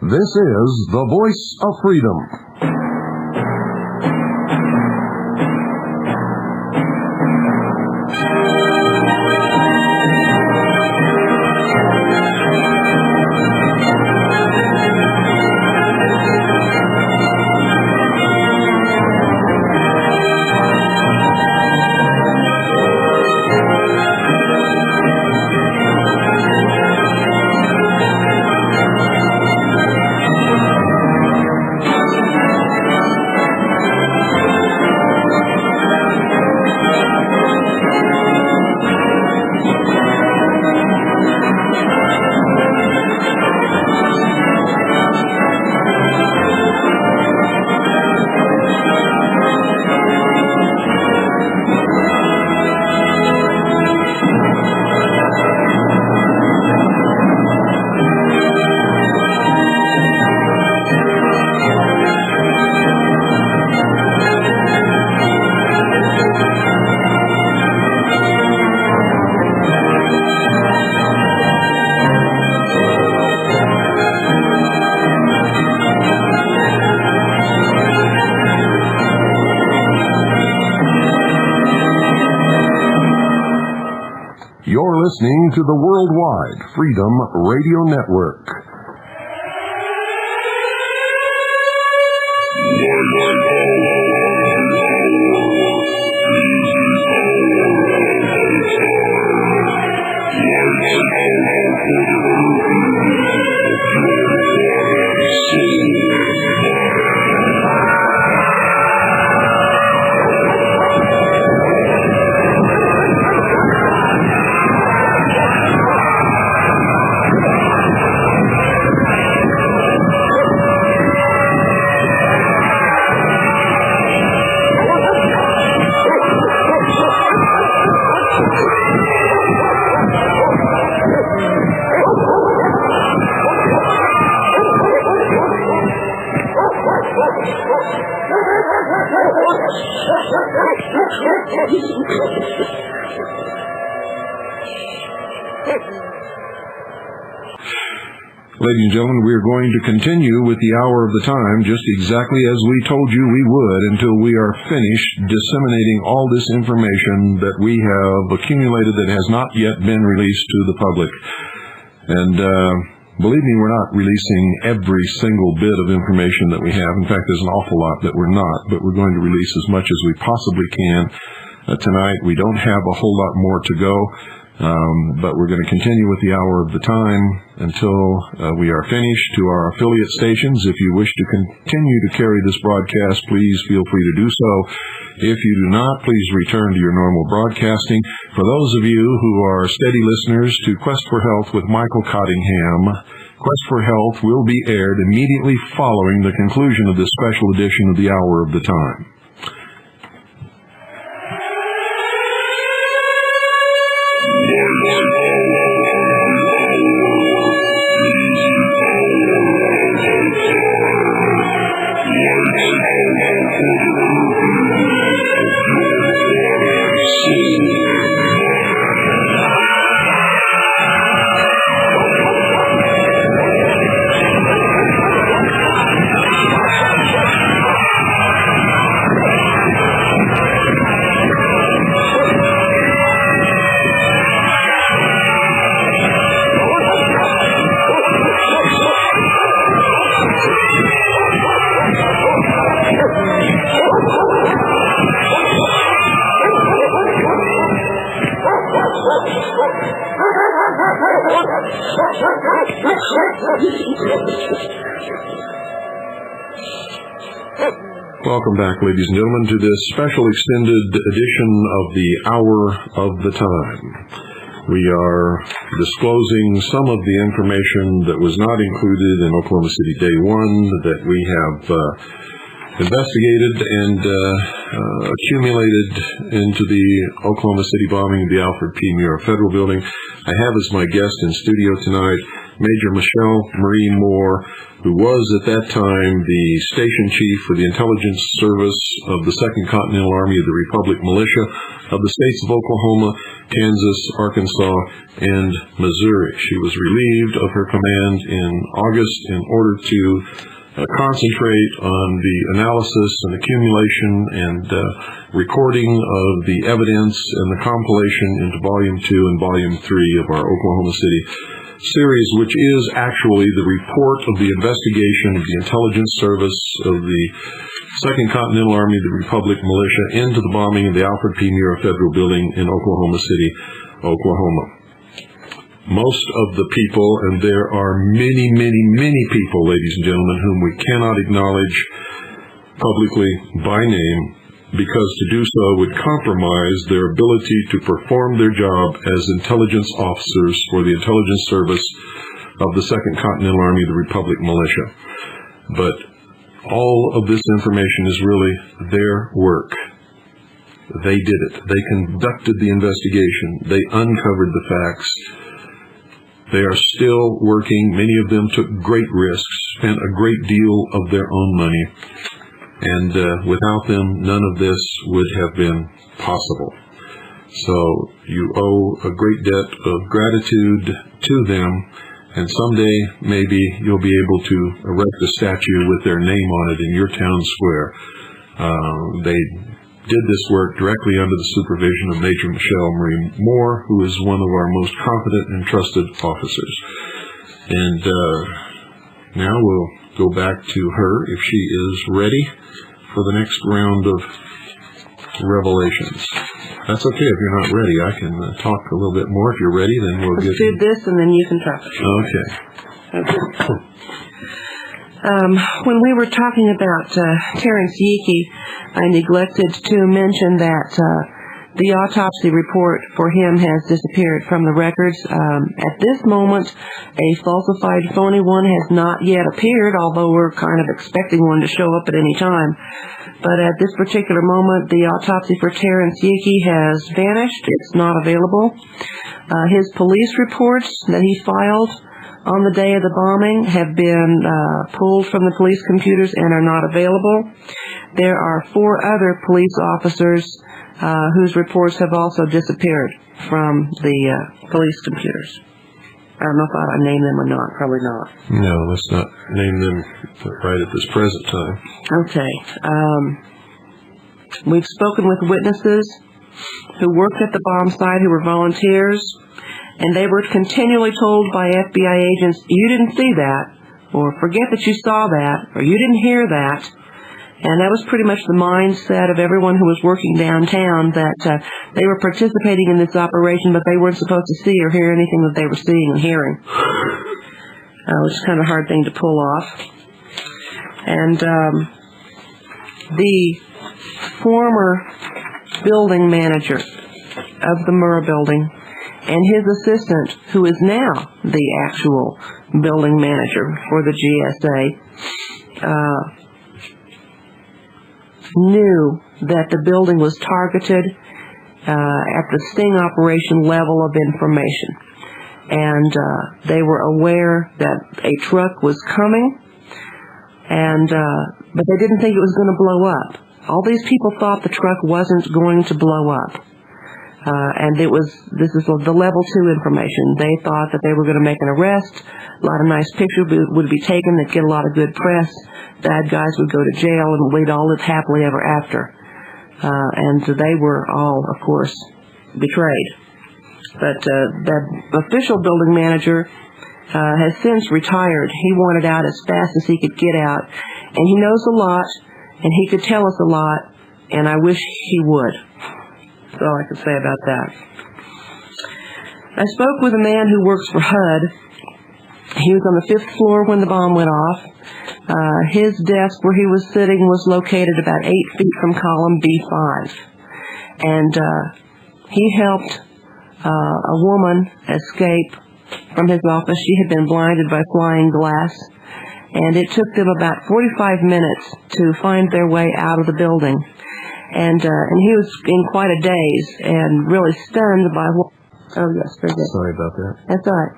This is the Voice of Freedom. You're listening to the Worldwide Freedom Radio Network. Ladies and gentlemen, we are going to continue with the Hour of the Time just exactly as we told you we would until we are finished disseminating all this information that we have accumulated that has not yet been released to the public. And believe me, we're not releasing every single bit of information that we have. In fact, there's an awful lot that we're not, but we're going to release as much as we possibly can tonight. We don't have a whole lot more to go. But we're going to continue with the Hour of the Time until we are finished. To our affiliate stations, if you wish to continue to carry this broadcast, please feel free to do so. If you do not, please return to your normal broadcasting. For those of you who are steady listeners to Quest for Health with Michael Cottingham, Quest for Health will be aired immediately following the conclusion of this special edition of the Hour of the Time. Welcome back, ladies and gentlemen, to this special extended edition of the Hour of the Time. We are disclosing some of the information that was not included in Oklahoma City Day 1 that we have investigated and accumulated into the Oklahoma City bombing of the Alfred P. Muir Federal Building. I have as my guest in studio tonight Major Michele Moore, who was at that time the station chief for the intelligence service of the 2nd Continental Army of the Republic Militia of the states of Oklahoma, Kansas, Arkansas, and Missouri. She was relieved of her command in August in order to concentrate on the analysis and accumulation and recording of the evidence and the compilation into Volume 2 and Volume 3 of our Oklahoma City series, which is actually the report of the investigation of the intelligence service of the 2nd Continental Army of the Republic Militia into the bombing of the Alfred P. Murrah Federal Building in Oklahoma City, Oklahoma. Most of the people, and there are many, many, many people, ladies and gentlemen, whom we cannot acknowledge publicly by name, because to do so would compromise their ability to perform their job as intelligence officers for the intelligence service of the 2nd Continental Army of the Republic Militia. But all of this information is really their work. They did it. They conducted the investigation. They uncovered the facts. They are still working. Many of them took great risks, spent a great deal of their own money, and without them, none of this would have been possible. So you owe a great debt of gratitude to them, and someday maybe you'll be able to erect a statue with their name on it in your town square. They did this work directly under the supervision of Major Michele Moore, who is one of our most competent and trusted officers. And now we'll go back to her if she is ready for the next round of revelations. That's okay if you're not ready. I can talk a little bit more. If you're ready, then we'll Let's do this, and then you can talk. Okay. When we were talking about Terrence Yeakey, I neglected to mention that the autopsy report for him has disappeared from the records. At this moment, a falsified phony one has not yet appeared, although we're kind of expecting one to show up at any time. But at this particular moment, the autopsy for Terrence Yeakey has vanished. It's not available. His police reports that he filed on the day of the bombing have been pulled from the police computers and are not available. There are 4 other police officers whose reports have also disappeared from the police computers. I don't know if I ought to name them or not. Probably not. No, let's not name them right at this present time. Okay. We've spoken with witnesses who worked at the bomb site who were volunteers, and they were continually told by FBI agents, you didn't see that, or forget that you saw that, or you didn't hear that. And that was pretty much the mindset of everyone who was working downtown, that they were participating in this operation, but they weren't supposed to see or hear anything that they were seeing and hearing. Which is kind of a hard thing to pull off. And the former building manager of the Murrah building and his assistant, who is now the actual building manager for the GSA, knew that the building was targeted at the sting operation level of information. And they were aware that a truck was coming, and but they didn't think it was going to blow up. All these people thought the truck wasn't going to blow up. And this is the level 2 information. They thought that they were going to make an arrest, a lot of nice pictures would be taken, they'd get a lot of good press, bad guys would go to jail, and we'd all live happily ever after. And they were all, of course, betrayed. But that official building manager has since retired. He wanted out as fast as he could get out, and he knows a lot, and he could tell us a lot, and I wish he would. That's all I can say about that. I spoke with a man who works for HUD. He was on the 5th floor when the bomb went off. His desk where he was sitting was located about 8 feet from column B5. And he helped a woman escape from his office. She had been blinded by flying glass. And it took them about 45 minutes to find their way out of the building. And he was in quite a daze and really stunned by what... Oh, yes, very good. Sorry about that. That's all right.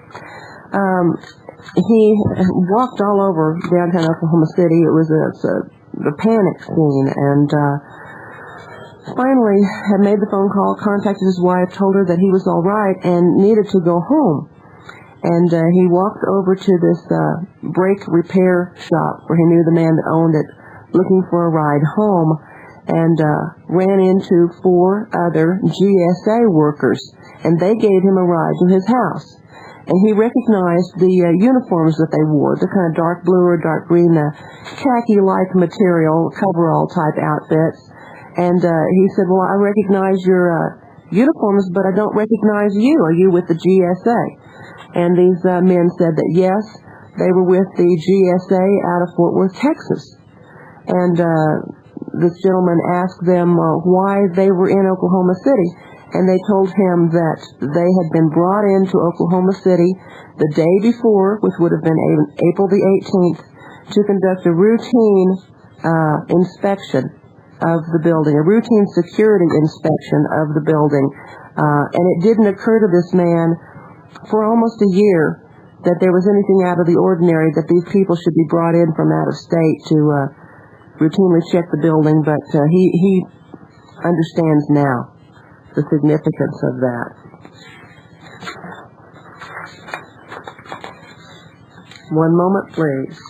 he walked all over downtown Oklahoma City. It was a panic scene, and finally had made the phone call, contacted his wife, told her that he was all right and needed to go home. And he walked over to this brake repair shop where he knew the man that owned it, looking for a ride home, and ran into 4 other GSA workers, and they gave him a ride to his house. And he recognized the uniforms that they wore, the kind of dark blue or dark green, khaki-like material, coverall-type outfits. And he said, well, I recognize your uniforms, but I don't recognize you. Are you with the GSA? And these men said that, yes, they were with the GSA out of Fort Worth, Texas. And this gentleman asked them why they were in Oklahoma City. And they told him that they had been brought into Oklahoma City the day before, which would have been April the 18th, to conduct a routine inspection of the building, a routine security inspection of the building. And it didn't occur to this man for almost a year that there was anything out of the ordinary, that these people should be brought in from out of state to routinely check the building, but he understands now the significance of that. One moment, please.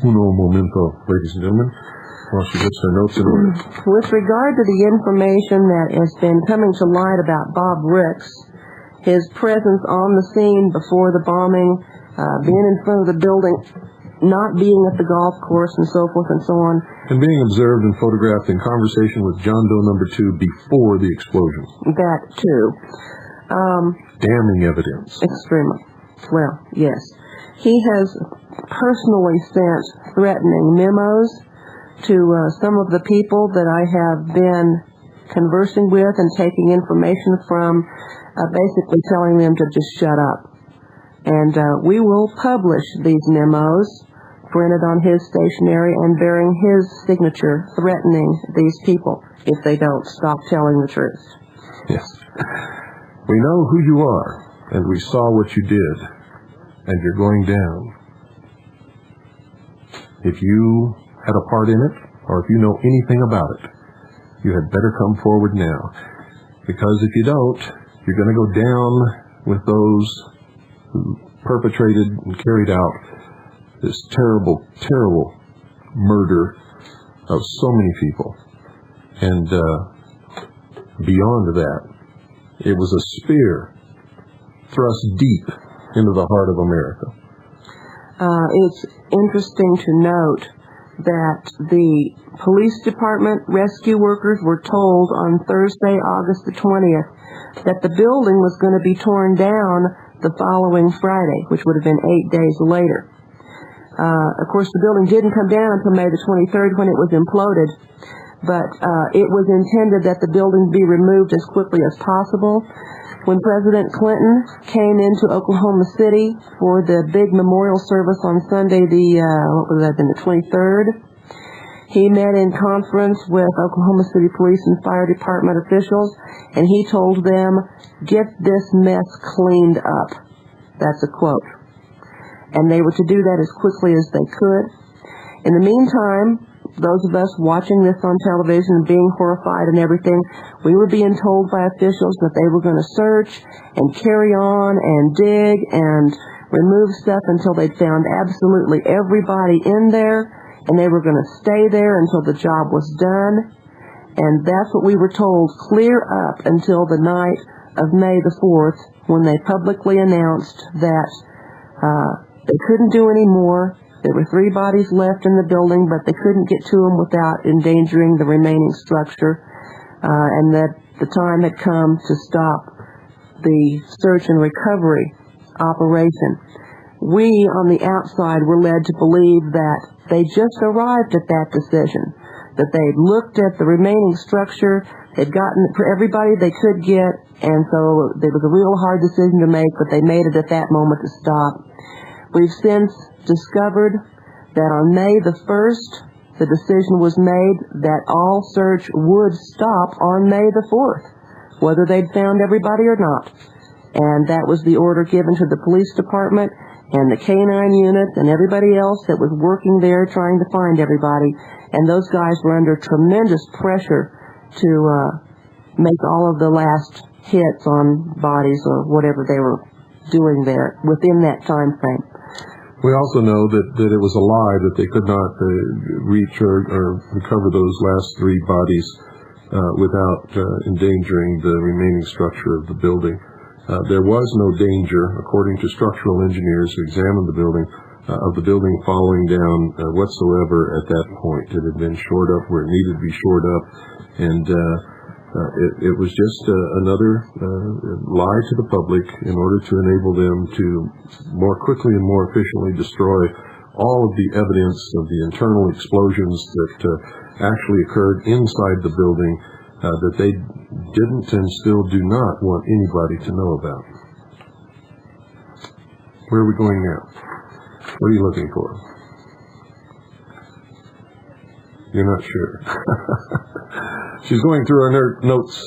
Uno momento, ladies and gentlemen, while she gets her notes in order. With regard to the information that has been coming to light about Bob Ricks, his presence on the scene before the bombing, being in front of the building, not being at the golf course, and so forth and so on. And being observed and photographed in conversation with John Doe number 2 before the explosion. That, too. Damning evidence. Extremely. Well, yes. He has personally sent threatening memos to some of the people that I have been conversing with and taking information from, basically telling them to just shut up. And we will publish these memos printed on his stationery and bearing his signature, threatening these people if they don't stop telling the truth. Yes. We know who you are, and we saw what you did, and you're going down. If you had a part in it, or if you know anything about it, you had better come forward now. Because if you don't, you're going to go down with those who perpetrated and carried out this terrible, terrible murder of so many people. And beyond that, it was a spear thrust deep into the heart of America. It's interesting to note that the police department rescue workers were told on Thursday, August the 20th, that the building was going to be torn down the following Friday, which would have been 8 days later. Of course, the building didn't come down until May the 23rd when it was imploded, but it was intended that the building be removed as quickly as possible. When President Clinton came into Oklahoma City for the big memorial service on Sunday, the 23rd, he met in conference with Oklahoma City Police and Fire Department officials, and he told them, "Get this mess cleaned up." That's a quote. And they were to do that as quickly as they could. In the meantime, those of us watching this on television and being horrified and everything, we were being told by officials that they were going to search and carry on and dig and remove stuff until they'd found absolutely everybody in there, and they were going to stay there until the job was done. And that's what we were told clear up until the night of May the 4th, when they publicly announced that they couldn't do any more. There were 3 bodies left in the building, but they couldn't get to them without endangering the remaining structure, and that the time had come to stop the search and recovery operation. We, on the outside, were led to believe that they just arrived at that decision, that they'd looked at the remaining structure, they'd gotten for everybody they could get, and so there was a real hard decision to make, but they made it at that moment to stop. We've since discovered that on May the 1st, the decision was made that all search would stop on May the 4th, whether they'd found everybody or not. And that was the order given to the police department, and the K-9 unit and everybody else that was working there trying to find everybody. And those guys were under tremendous pressure to make all of the last hits on bodies or whatever they were doing there within that time frame. We also know that it was a lie that they could not reach or recover those last three bodies without endangering the remaining structure of the building. There was no danger, according to structural engineers who examined the building, of the building falling down whatsoever at that point. It had been shored up where it needed to be shored up, and it was just another lie to the public in order to enable them to more quickly and more efficiently destroy all of the evidence of the internal explosions that actually occurred inside the building that they didn't and still do not want anybody to know about. Where are we going now? What are you looking for? You're not sure. She's going through her notes.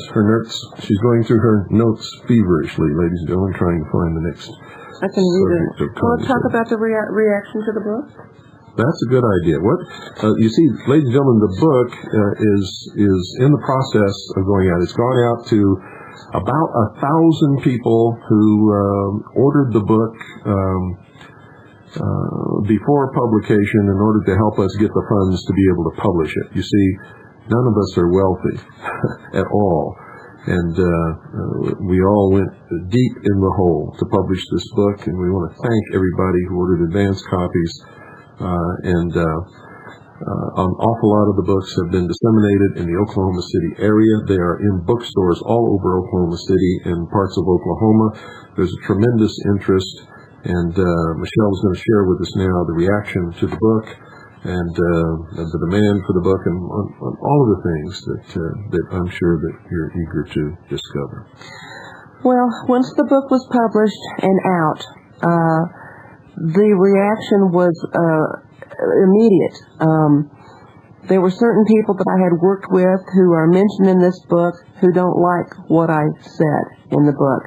She's going through her notes feverishly, ladies and gentlemen, trying to find the next. I can read it. Want to talk about the reaction to the book? That's a good idea. You see, ladies and gentlemen, the book is in the process of going out. It's gone out to about 1,000 people who ordered the book before publication in order to help us get the funds to be able to publish it. You see, none of us are wealthy at all, and we all went deep in the hole to publish this book, and we want to thank everybody who ordered advance copies. An awful lot of the books have been disseminated in the Oklahoma City area. They are in bookstores all over Oklahoma City and parts of Oklahoma. There's a tremendous interest, and Michele is going to share with us now the reaction to the book and the demand for the book and all of the things that I'm sure that you're eager to discover. Well, once the book was published and out, the reaction was immediate. There were certain people that I had worked with who are mentioned in this book who don't like what I said in the book,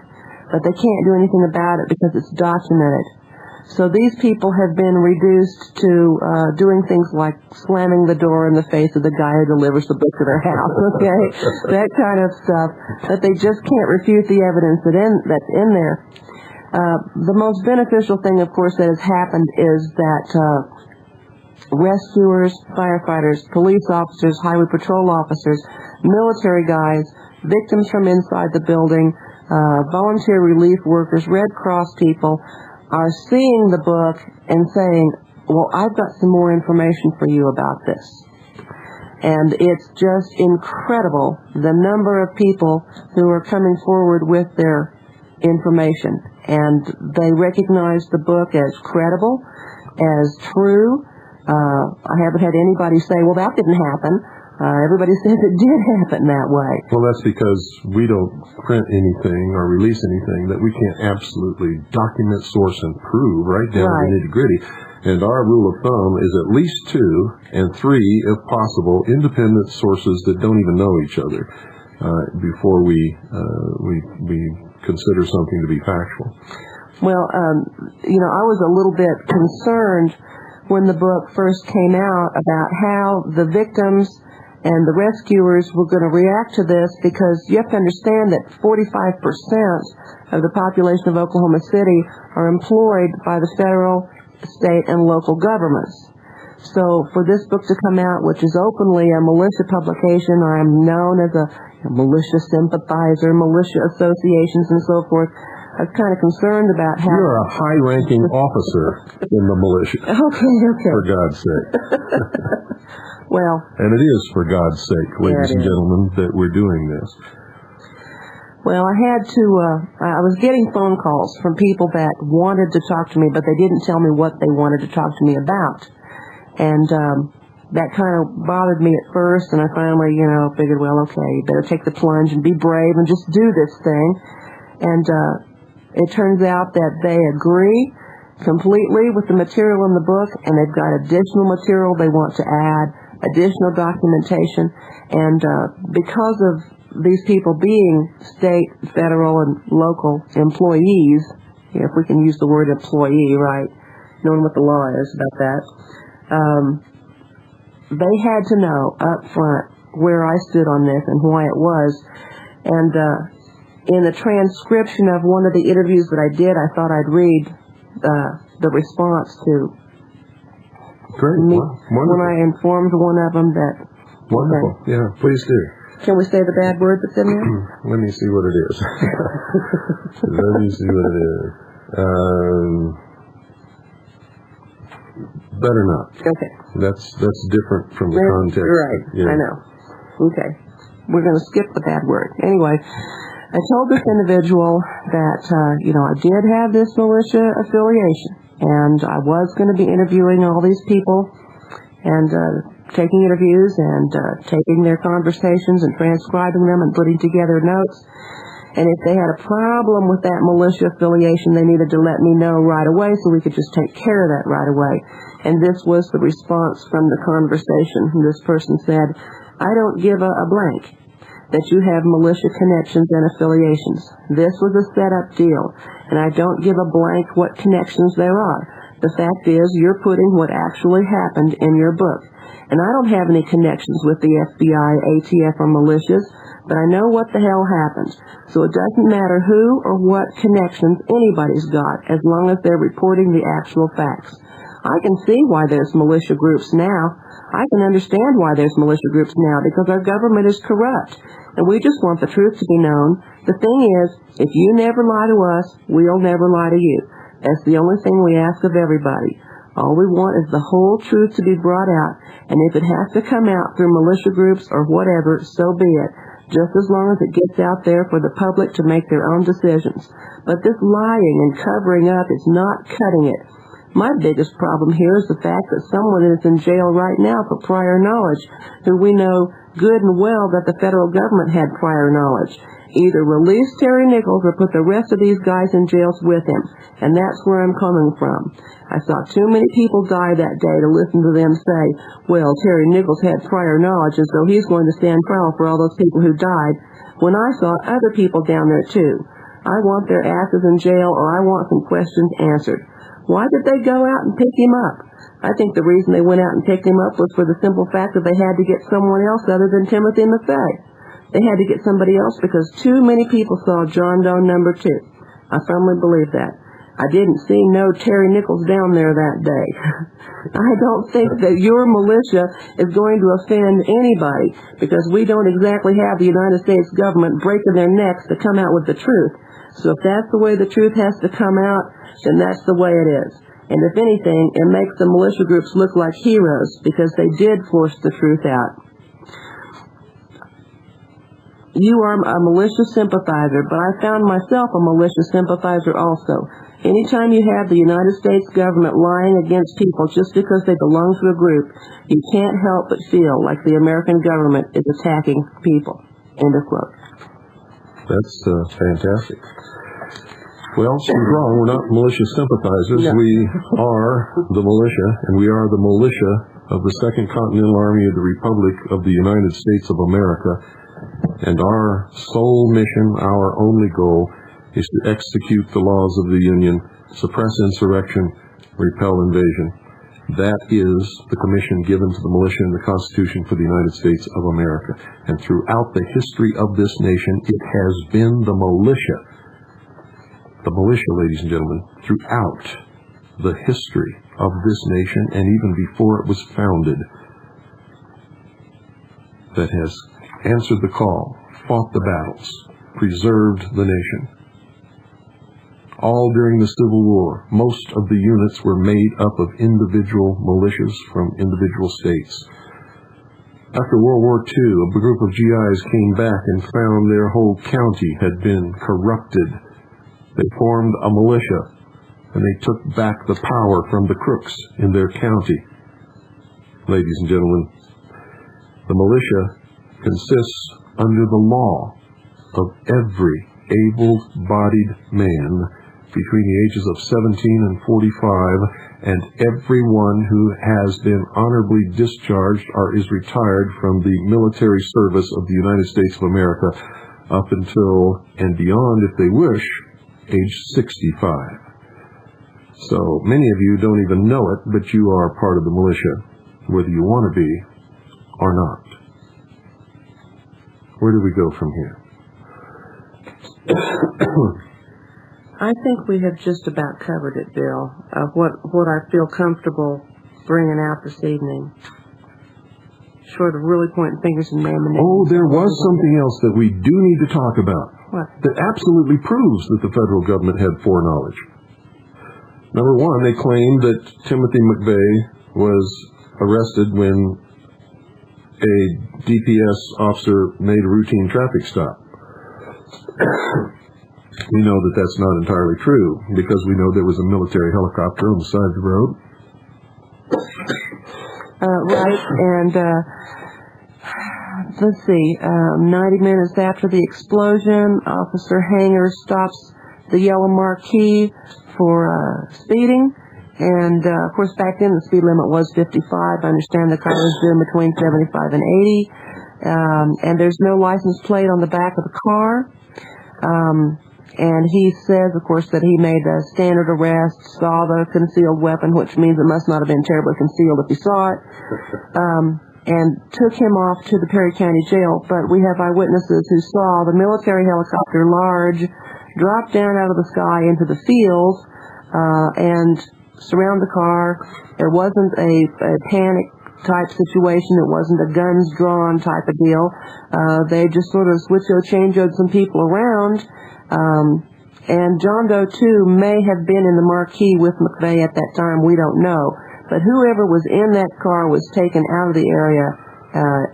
but they can't do anything about it because it's documented. So these people have been reduced to doing things like slamming the door in the face of the guy who delivers the book to their house, okay? That kind of stuff, that they just can't refute the evidence that's in there. The most beneficial thing, of course, that has happened is that rescuers, firefighters, police officers, highway patrol officers, military guys, victims from inside the building, volunteer relief workers, Red Cross people are seeing the book and saying, well, I've got some more information for you about this. And it's just incredible the number of people who are coming forward with their information. And they recognize the book as credible, as true. I haven't had anybody say, well, that didn't happen. Everybody says it did happen that way. Well, that's because we don't print anything or release anything that we can't absolutely document, source, and prove right down to the nitty-gritty. And our rule of thumb is at least 2 and 3, if possible, independent sources that don't even know each other before we consider something to be factual. Well, I was a little bit concerned when the book first came out about how the victims and the rescuers were going to react to this, because you have to understand that 45% of the population of Oklahoma City are employed by the federal, state, and local governments. So for this book to come out, which is openly a militia publication, I'm known as a militia sympathizer, militia associations, and so forth, I was kind of concerned about how... You're a high-ranking officer in the militia. Okay. For God's sake. Well... And it is for God's sake, ladies and gentlemen, that we're doing this. Well, I was getting phone calls from people that wanted to talk to me, but they didn't tell me what they wanted to talk to me about. And that kind of bothered me at first, and I finally, figured, well, okay, you better take the plunge and be brave and just do this thing. And it turns out that they agree completely with the material in the book, and they've got additional material they want to add, additional documentation. And because of these people being state, federal, and local employees if we can use the word employee, right, knowing what the law is about that, they had to know up front where I stood on this and why it was. And in the transcription of one of the interviews that I did, I thought I'd read the response to me when I informed one of them that... Wonderful. Okay. Yeah, please do. Can we say the bad word that's in there? Let me see what it is. Let me see what it is. Better not. Okay. That's different from the context. Right. Yeah. I know. Okay. We're going to skip the bad word. Anyway, I told this individual that, I did have this militia affiliation, and I was going to be interviewing all these people and taking interviews and taking their conversations and transcribing them and putting together notes. And if they had a problem with that militia affiliation, they needed to let me know right away so we could just take care of that right away. And this was the response from the conversation. This person said, I don't give a blank that you have militia connections and affiliations. This was a set-up deal, and I don't give a blank what connections there are. The fact is, you're putting what actually happened in your book. And I don't have any connections with the FBI, ATF, or militias, but I know what the hell happened. So it doesn't matter who or what connections anybody's got, as long as they're reporting the actual facts. I can see why there's militia groups now. I can understand why there's militia groups now, because our government is corrupt, and we just want the truth to be known. The thing is, if you never lie to us, we'll never lie to you. That's the only thing we ask of everybody. All we want is the whole truth to be brought out, and if it has to come out through militia groups or whatever, so be it, just as long as it gets out there for the public to make their own decisions. But this lying and covering up is not cutting it. My biggest problem here is the fact that someone is in jail right now for prior knowledge, who we know good and well that the federal government had prior knowledge. Either release Terry Nichols or put the rest of these guys in jails with him. And that's where I'm coming from. I saw too many people die that day to listen to them say, well, Terry Nichols had prior knowledge as though he's going to stand trial for all those people who died, when I saw other people down there too. I want their asses in jail, or I want some questions answered. Why did they go out and pick him up? I think the reason they went out and picked him up was for the simple fact that they had to get someone else other than Timothy Maffei. They had to get somebody else because too many people saw John Doe number 2. I firmly believe that. I didn't see no Terry Nichols down there that day. I don't think that your militia is going to offend anybody, because we don't exactly have the United States government breaking their necks to come out with the truth. So if that's the way the truth has to come out, then that's the way it is. And if anything, it makes the militia groups look like heroes, because they did force the truth out. You are a militia sympathizer, but I found myself a militia sympathizer also. Anytime you have the United States government lying against people just because they belong to a group, you can't help but feel like the American government is attacking people. End of quote. That's fantastic. Well, she's wrong. We're not militia sympathizers. No. We are the militia, and we are the militia of the Second Continental Army of the Republic of the United States of America. And our sole mission, our only goal, is to execute the laws of the Union, suppress insurrection, repel invasion. That is the commission given to the militia in the Constitution for the United States of America. And throughout the history of this nation, it has been the militia, ladies and gentlemen, throughout the history of this nation, and even before it was founded, that has answered the call, fought the battles, preserved the nation. All during the Civil War, most of the units were made up of individual militias from individual states. After World War II, a group of GIs came back and found their whole county had been corrupted. They formed a militia, and they took back the power from the crooks in their county. Ladies and gentlemen, the militia consists under the law of every able-bodied man between the ages of 17 and 45, and everyone who has been honorably discharged or is retired from the military service of the United States of America up until and beyond, if they wish, age 65. So many of you don't even know it, but you are part of the militia, whether you want to be or not. Where do we go from here? I think we have just about covered it, Bill, of what I feel comfortable bringing out this evening. Short of really pointing fingers and naming names. Oh, there was something else that we do need to talk about. What? That absolutely proves that the federal government had foreknowledge. Number one, they claimed that Timothy McVeigh was arrested when a DPS officer made a routine traffic stop. We know that that's not entirely true because we know there was a military helicopter on the side of the road. Right, and let's see, 90 minutes after the explosion, Officer Hanger stops the yellow marquee for speeding, and of course back then the speed limit was 55. I understand the car was doing between 75 and 80, and there's no license plate on the back of the car. And he says, of course, that he made a standard arrest, saw the concealed weapon, which means it must not have been terribly concealed if he saw it, and took him off to the Perry County Jail. But we have eyewitnesses who saw the military helicopter, large, drop down out of the sky into the field and surround the car. There wasn't a panic type situation. It wasn't a guns drawn type of deal. They just sort of change-o'd some people around. And John Doe, too, may have been in the marquee with McVeigh at that time. We don't know. But whoever was in that car was taken out of the area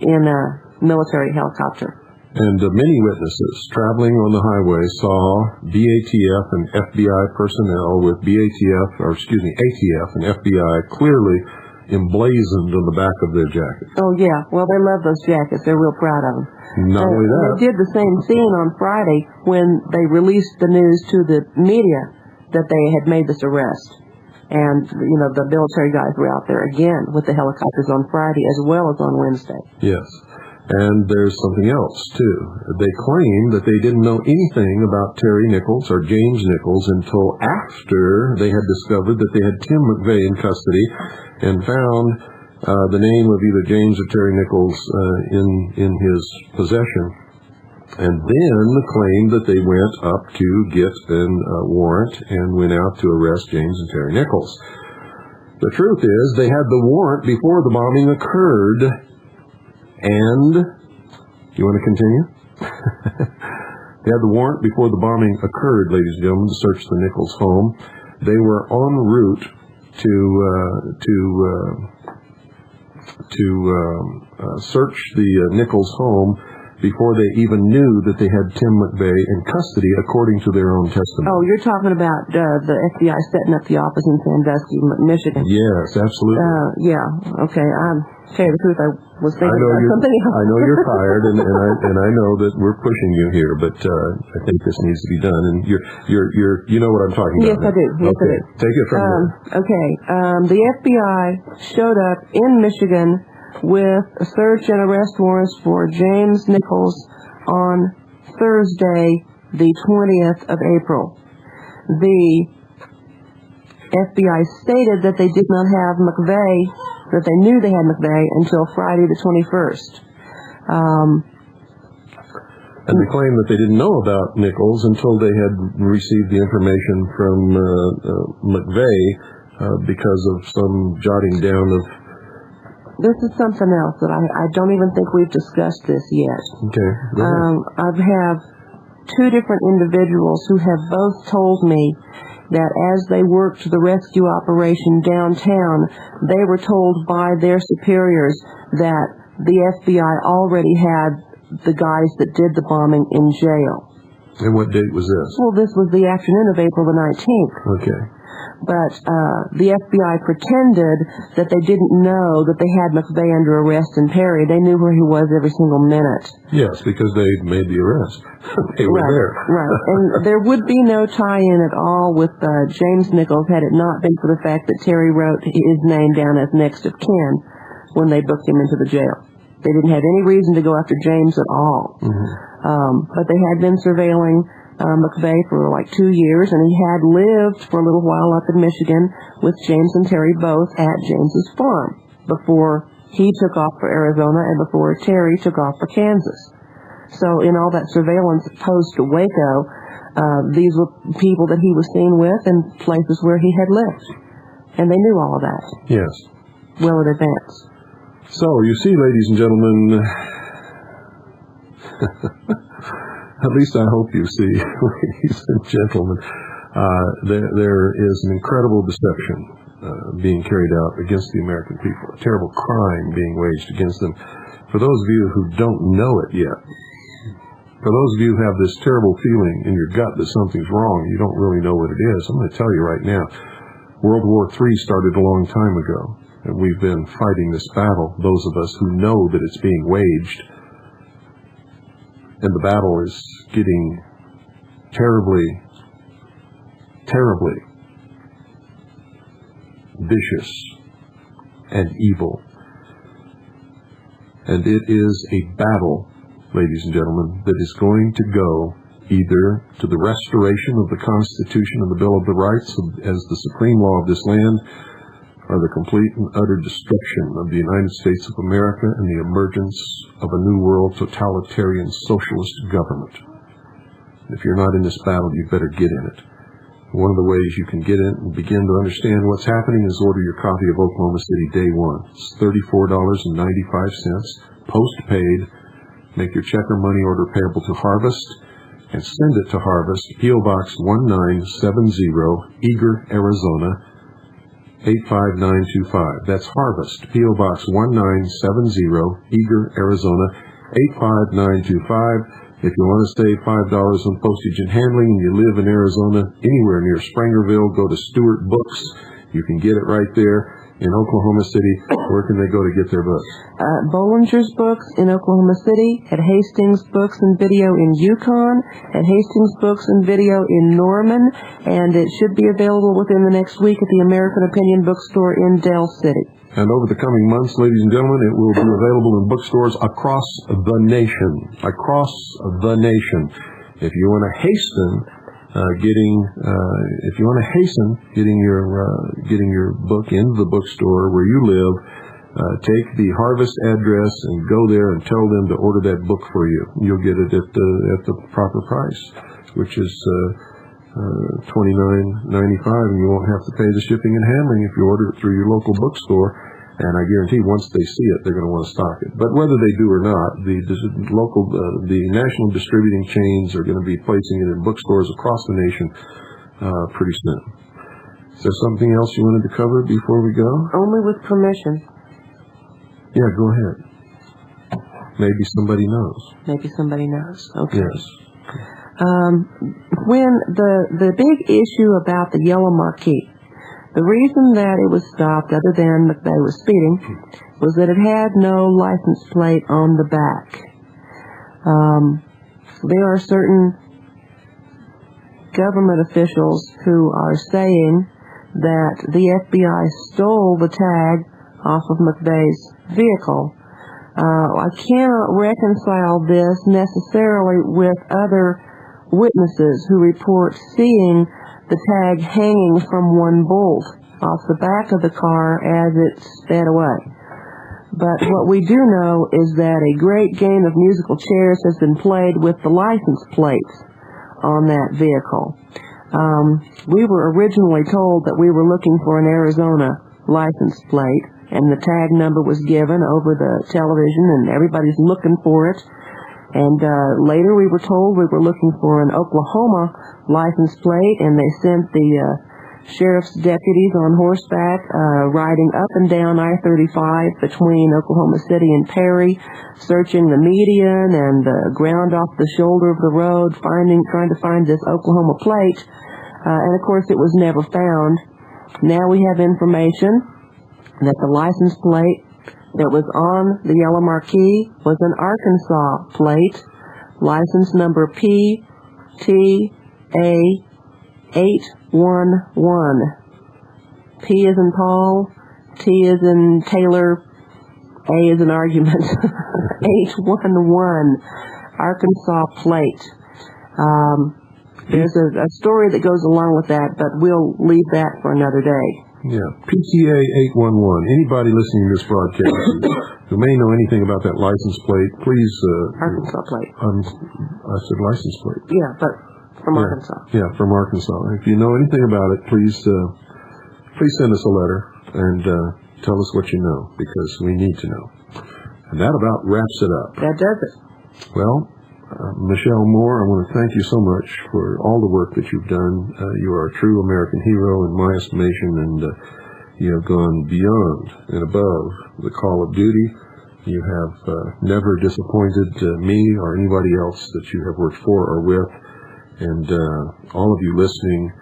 in a military helicopter. And many witnesses traveling on the highway saw BATF and FBI personnel with ATF and FBI clearly emblazoned on the back of their jackets. Oh, yeah. Well, they love those jackets. They're real proud of them. Not only that. They did the same thing on Friday when they released the news to the media that they had made this arrest. And, the military guys were out there again with the helicopters on Friday as well as on Wednesday. Yes. And there's something else, too. They claim that they didn't know anything about Terry Nichols or James Nichols until after they had discovered that they had Tim McVeigh in custody and found the name of either James or Terry Nichols in his possession. And then claimed that they went up to get a warrant and went out to arrest James and Terry Nichols. The truth is they had the warrant before the bombing occurred. And, you want to continue? They had the warrant before the bombing occurred, ladies and gentlemen, to search the Nichols home. They were en route to search the Nichols home before they even knew that they had Tim McVeigh in custody, according to their own testimony. Oh, you're talking about the FBI setting up the office in Sandusky, Michigan. Yes, absolutely. Yeah, okay. To tell you the truth, I was thinking about something else. I know you're tired, and I know that we're pushing you here, but I think this needs to be done. And you know what I'm talking about. Yes, I do. Yes, okay. I do. Take it from there. Okay. The FBI showed up in Michigan with a search and arrest warrants for James Nichols on Thursday, the 20th of April. The FBI stated that they did not have McVeigh, that they knew they had McVeigh until Friday the 21st. And they claimed that they didn't know about Nichols until they had received the information from McVeigh because of some jotting down of... This is something else that I don't even think we've discussed this yet. Okay. I have two different individuals who have both told me that as they worked the rescue operation downtown, they were told by their superiors that the FBI already had the guys that did the bombing in jail. And what date was this? Well, this was the afternoon of April the 19th. Okay. But the FBI pretended that they didn't know that they had McVeigh under arrest in Perry. They knew where he was every single minute. Yes, because they made the arrest. They were there. Right. And there would be no tie-in at all with James Nichols had it not been for the fact that Terry wrote his name down as next of kin when they booked him into the jail. They didn't have any reason to go after James at all. Mm-hmm. But they had been surveilling McVeigh for like 2 years, and he had lived for a little while up in Michigan with James and Terry both at James's farm before he took off for Arizona and before Terry took off for Kansas. So in all that surveillance post-Waco, these were people that he was seen with and places where he had lived. And they knew all of that. Yes. Well in advance. So, you see, ladies and gentlemen, at least I hope you see, ladies and gentlemen, there is an incredible deception being carried out against the American people, a terrible crime being waged against them. For those of you who don't know it yet, for those of you who have this terrible feeling in your gut that something's wrong, you don't really know what it is, I'm going to tell you right now, World War III started a long time ago, and we've been fighting this battle, those of us who know that it's being waged, and the battle is getting terribly, terribly vicious and evil. And it is a battle, ladies and gentlemen, that is going to go either to the restoration of the Constitution and the Bill of the Rights as the supreme law of this land, or the complete and utter destruction of the United States of America and the emergence of a new world totalitarian socialist government. If you're not in this battle, you better get in it. One of the ways you can get in and begin to understand what's happening is order your copy of Oklahoma City Day One. It's $34.95, post-paid. Make your check or money order payable to Harvest, and send it to Harvest, P.O. Box 1970, Eager, Arizona, 85925. That's Harvest, P.O. Box 1970, Eager, Arizona, 85925. If you want to save $5 on postage and handling and you live in Arizona, anywhere near Springerville, go to Stewart Books. You can get it right there. In Oklahoma City, where can they go to get their books? Bollinger's Books in Oklahoma City, at Hastings Books and Video in Yukon, at Hastings Books and Video in Norman, and it should be available within the next week at the American Opinion Bookstore in Dell City. And over the coming months, ladies and gentlemen, it will be available in bookstores across the nation. Across the nation. If you want to hasten getting your book into the bookstore where you live, take the Harvest address and go there and tell them to order that book for you. You'll get it at the proper price, which is $29.95, and you won't have to pay the shipping and handling if you order it through your local bookstore. And I guarantee once they see it, they're going to want to stock it. But whether they do or not, the national distributing chains are going to be placing it in bookstores across the nation pretty soon. Is there something else you wanted to cover before we go? Only with permission. Yeah, go ahead. Maybe somebody knows. Maybe somebody knows. Okay. Yes. When the big issue about the yellow marquee, the reason that it was stopped, other than McVeigh was speeding, was that it had no license plate on the back. There are certain government officials who are saying that the FBI stole the tag off of McVeigh's vehicle. I cannot reconcile this necessarily with other witnesses who report seeing the tag hanging from one bolt off the back of the car as it sped away. But what we do know is that a great game of musical chairs has been played with the license plates on that vehicle. We were originally told that we were looking for an Arizona license plate, and the tag number was given over the television, and everybody's looking for it. And later we were told we were looking for an Oklahoma license plate, and they sent the sheriff's deputies on horseback riding up and down I-35 between Oklahoma City and Perry, searching the median and the ground off the shoulder of the road, trying to find this Oklahoma plate. And of course it was never found. Now we have information that the license plate that was on the yellow marquee was an Arkansas plate, license number PTA811. P is in Paul, T is in Taylor, A is in argument. 811, Arkansas plate. There's a story that goes along with that, but we'll leave that for another day. Yeah, PCA 811. Anybody listening to this broadcast who may know anything about that license plate, please... Arkansas plate. I said license plate. Yeah, but from Arkansas. Yeah, from Arkansas. If you know anything about it, please send us a letter and tell us what you know, because we need to know. And that about wraps it up. That does it. Well, Michele Moore, I want to thank you so much for all the work that you've done. You are a true American hero in my estimation, and you have gone beyond and above the call of duty. You have never disappointed me or anybody else that you have worked for or with. And all of you listening,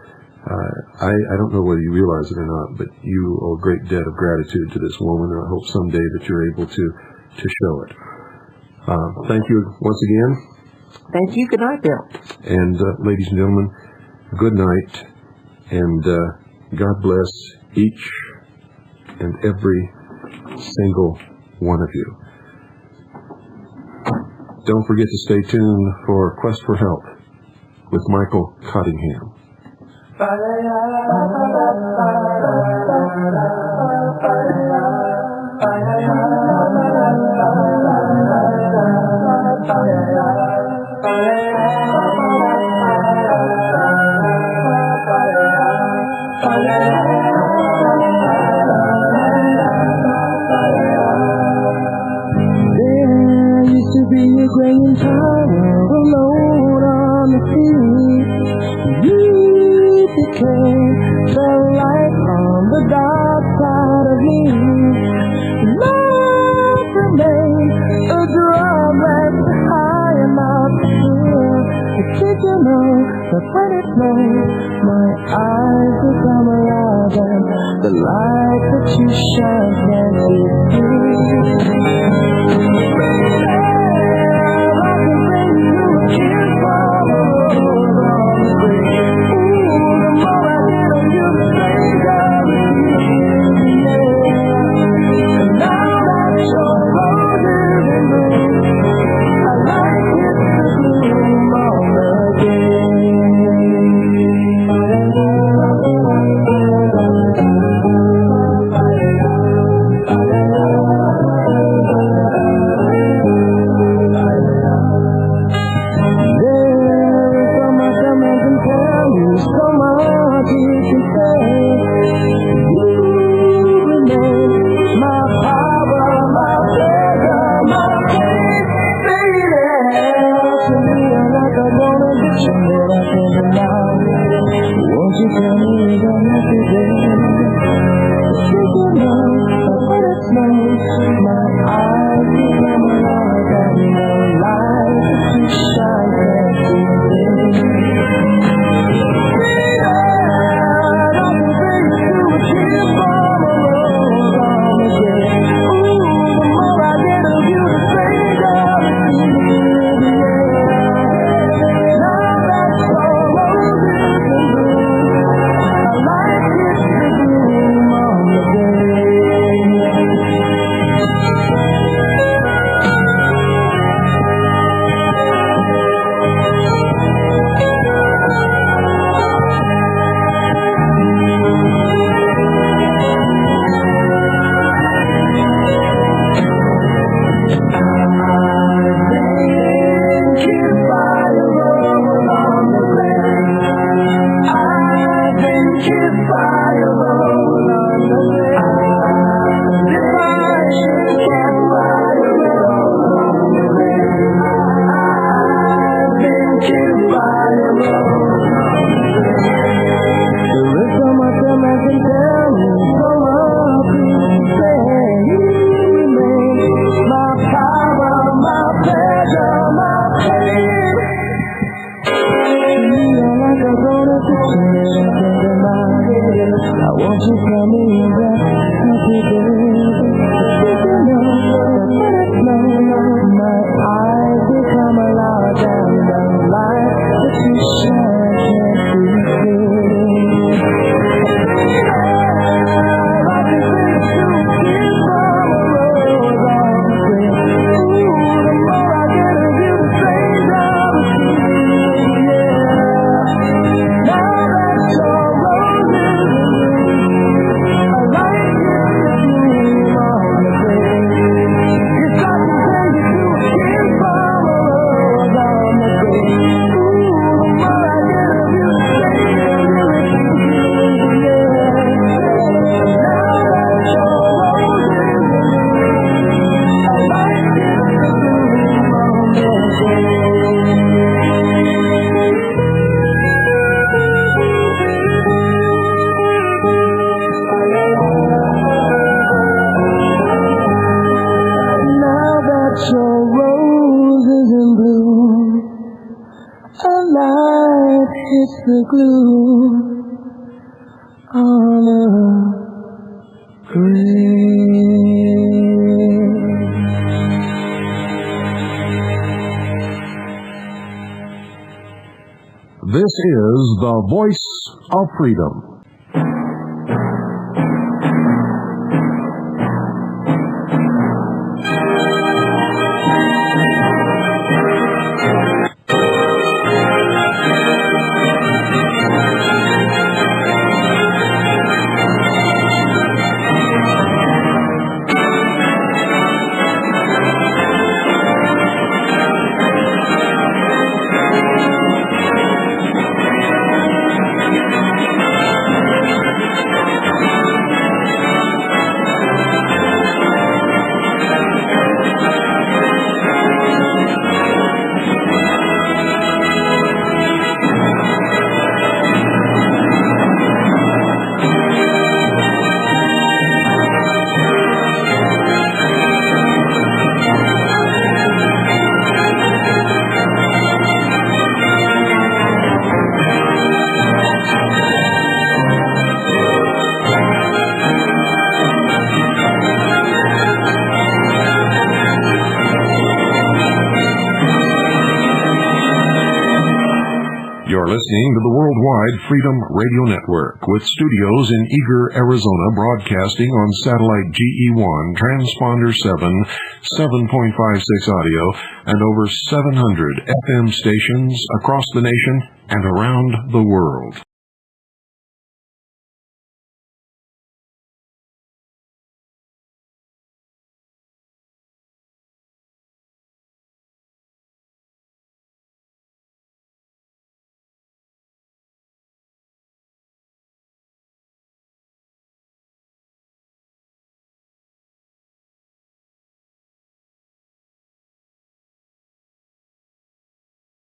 I don't know whether you realize it or not, but you owe a great debt of gratitude to this woman, and I hope someday that you're able to show it. Thank you once again. Thank you. Good night, Bill. And ladies and gentlemen, good night, and God bless each and every single one of you. Don't forget to stay tuned for Quest for Help with Michael Cottingham. Be a graying tower alone on the sea. You became the light on the dark side of me. Love remained a drawback to high enough to hear. But did you know that when it snows, my eyes become alive and the light that you shine can't be seen. the glue on a grave. This is the Voice of Freedom. You're listening to the Worldwide Freedom Radio Network, with studios in Eagar, Arizona, broadcasting on satellite GE1, transponder 7, 7.56 audio, and over 700 FM stations across the nation and around the world.